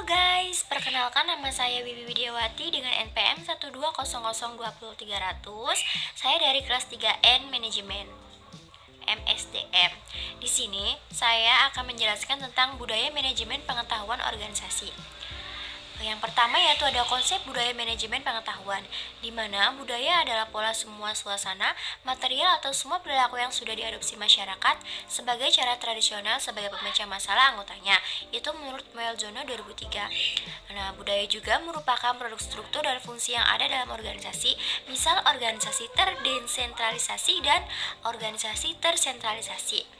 Guys, perkenalkan nama saya Wiwi Widiawati dengan NPM 120020300. Saya dari kelas 3N Manajemen MSDM. Di sini saya akan menjelaskan tentang budaya manajemen pengetahuan organisasi. Yang pertama yaitu ada konsep budaya manajemen pengetahuan, di mana budaya adalah pola semua suasana, material atau semua perilaku yang sudah diadopsi masyarakat sebagai cara tradisional sebagai pemecah masalah anggotanya. Itu menurut Melzono 2003. Nah, budaya juga merupakan produk struktur dan fungsi yang ada dalam organisasi, misal organisasi terdesentralisasi dan organisasi tersentralisasi.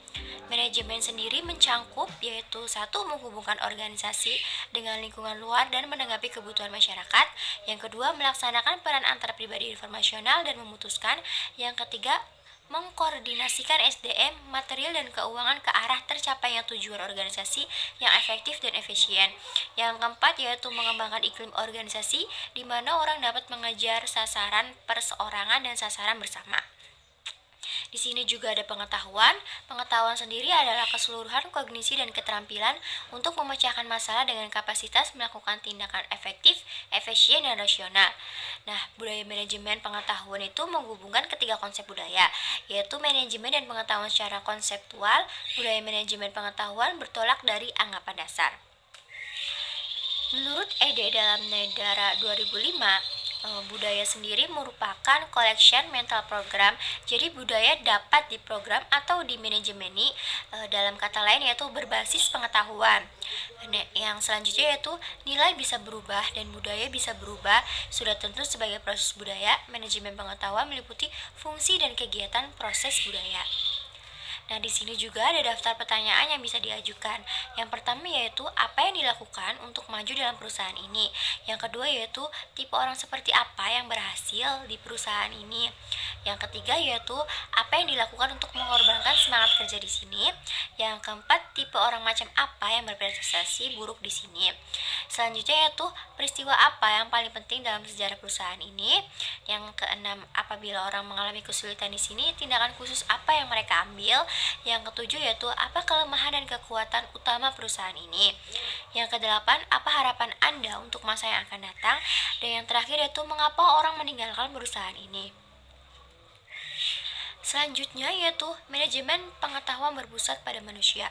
Manajemen sendiri mencangkup yaitu satu, menghubungkan organisasi dengan lingkungan luar dan menanggapi kebutuhan masyarakat. Yang kedua, melaksanakan peran antar pribadi informasional dan memutuskan. Yang ketiga, mengkoordinasikan SDM, material dan keuangan ke arah tercapainya tujuan organisasi yang efektif dan efisien. Yang keempat yaitu mengembangkan iklim organisasi di mana orang dapat mengejar sasaran perseorangan dan sasaran bersama. Di sini juga ada pengetahuan. Pengetahuan sendiri adalah keseluruhan kognisi dan keterampilan untuk memecahkan masalah dengan kapasitas melakukan tindakan efektif, efisien, dan rasional. Nah, budaya manajemen pengetahuan itu menghubungkan ketiga konsep budaya, yaitu manajemen dan pengetahuan secara konseptual. Budaya manajemen pengetahuan bertolak dari anggapan dasar. Menurut Ede dalam Nedara 2005, budaya sendiri merupakan collection mental program. Jadi budaya dapat diprogram atau dimanajemeni, dalam kata lain yaitu berbasis pengetahuan. Yang selanjutnya yaitu nilai bisa berubah dan budaya bisa berubah. Sudah tentu sebagai proses budaya, manajemen pengetahuan meliputi fungsi dan kegiatan proses budaya. Nah, di sini juga ada daftar pertanyaan yang bisa diajukan. Yang pertama yaitu apa yang dilakukan untuk maju dalam perusahaan ini. Yang kedua yaitu tipe orang seperti apa yang berhasil di perusahaan ini. Yang ketiga yaitu apa yang dilakukan untuk mengorbankan semangat kerja di sini. Yang keempat, tipe orang macam apa yang berprestasi buruk di sini. Selanjutnya yaitu peristiwa apa yang paling penting dalam sejarah perusahaan ini. Yang keenam, apabila orang mengalami kesulitan di sini, tindakan khusus apa yang mereka ambil. Yang ketujuh yaitu apa kelemahan dan kekuatan utama perusahaan ini. Yang kedelapan, apa harapan Anda untuk masa yang akan datang. Dan yang terakhir yaitu mengapa orang meninggalkan perusahaan ini. Selanjutnya yaitu manajemen pengetahuan berpusat pada manusia.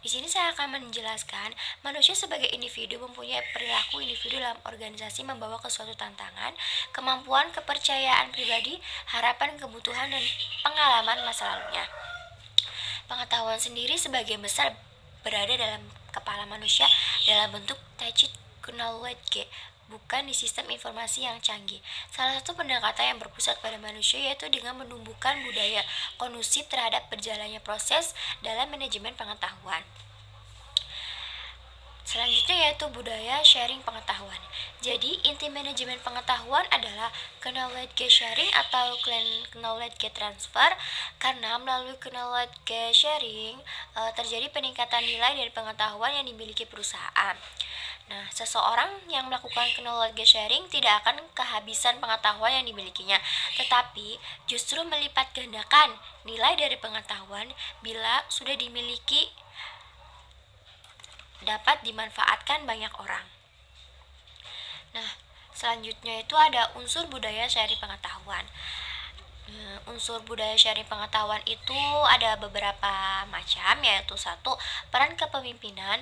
Di sini saya akan menjelaskan manusia sebagai individu mempunyai perilaku individu dalam organisasi membawa ke suatu tantangan, kemampuan, kepercayaan pribadi, harapan, kebutuhan, dan pengalaman masa lalunya. Pengetahuan sendiri sebagian besar berada dalam kepala manusia dalam bentuk tacit knowledge, bukan di sistem informasi yang canggih. Salah satu pendekatan yang berpusat pada manusia yaitu dengan menumbuhkan budaya kondusif terhadap berjalannya proses dalam manajemen pengetahuan. Selanjutnya yaitu budaya sharing pengetahuan. Jadi inti manajemen pengetahuan adalah knowledge sharing atau knowledge transfer, karena melalui knowledge sharing terjadi peningkatan nilai dari pengetahuan yang dimiliki perusahaan. Nah, seseorang yang melakukan knowledge sharing tidak akan kehabisan pengetahuan yang dimilikinya, tetapi justru melipat gandakan nilai dari pengetahuan bila sudah dimiliki dapat dimanfaatkan banyak orang. Nah, selanjutnya itu ada unsur budaya sharing pengetahuan. Unsur budaya sharing pengetahuan itu ada beberapa macam, yaitu satu, peran kepemimpinan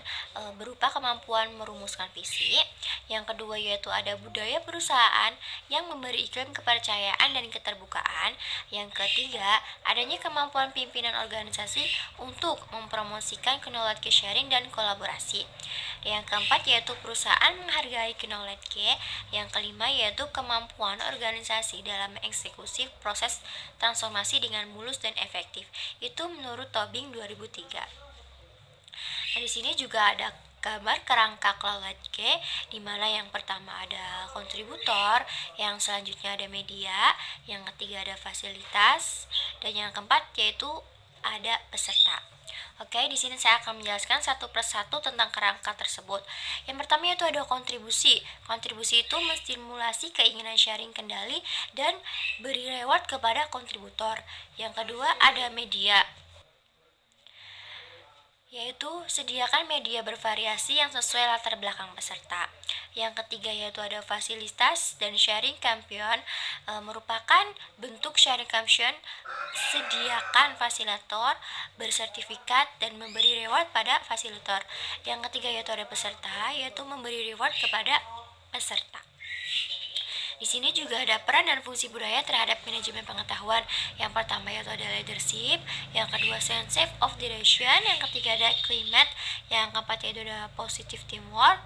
berupa kemampuan merumuskan visi. Yang kedua yaitu ada budaya perusahaan yang memberi iklim kepercayaan dan keterbukaan. Yang ketiga, adanya kemampuan pimpinan organisasi untuk mempromosikan knowledge sharing dan kolaborasi. Yang keempat yaitu perusahaan menghargai knowledge. Yang kelima yaitu kemampuan organisasi dalam mengeksekusi proses transformasi dengan mulus dan efektif. Itu menurut Tobing 2003. Nah, di sini juga ada gambar kerangka knowledge, di mana yang pertama ada kontributor, yang selanjutnya ada media, yang ketiga ada fasilitas, dan yang keempat yaitu ada peserta. Oke, di sini saya akan menjelaskan satu persatu tentang kerangka tersebut. Yang pertama yaitu ada kontribusi. Kontribusi itu menstimulasi keinginan sharing kendali dan beri reward kepada kontributor. Yang kedua ada media. yaitu sediakan media bervariasi yang sesuai latar belakang peserta. Yang ketiga yaitu ada fasilitas dan sharing campaign, merupakan bentuk sharing campaign, sediakan fasilitator bersertifikat dan memberi reward pada fasilitator. Yang ketiga yaitu ada peserta, yaitu memberi reward kepada peserta. Di sini juga ada peran dan fungsi budaya terhadap manajemen pengetahuan. Yang pertama yaitu ada leadership, yang kedua sense of direction, yang ketiga ada climate, yang keempat yaitu ada positive teamwork,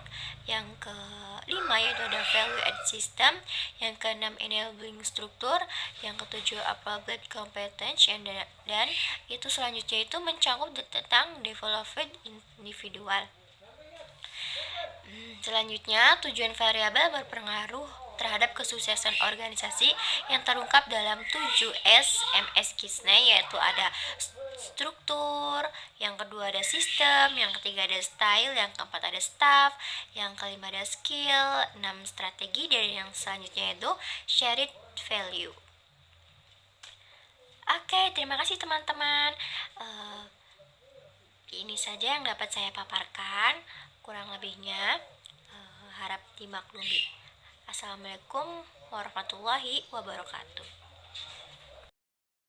yang kelima yaitu ada value add system, yang keenam enabling struktur, yang ketujuh appropriate competence, dan itu selanjutnya itu mencakup tentang development individual. Selanjutnya, tujuan variabel berpengaruh terhadap kesuksesan organisasi yang terungkap dalam 7S MS Kisney, yaitu ada struktur, yang kedua ada sistem, yang ketiga ada style, yang keempat ada staff, yang kelima ada skill, 6 strategi, dan yang selanjutnya itu shared value. Oke, terima kasih teman-teman. Ini saja yang dapat saya paparkan. Kurang lebihnya harap dimaklumi. Assalamualaikum warahmatullahi wabarakatuh.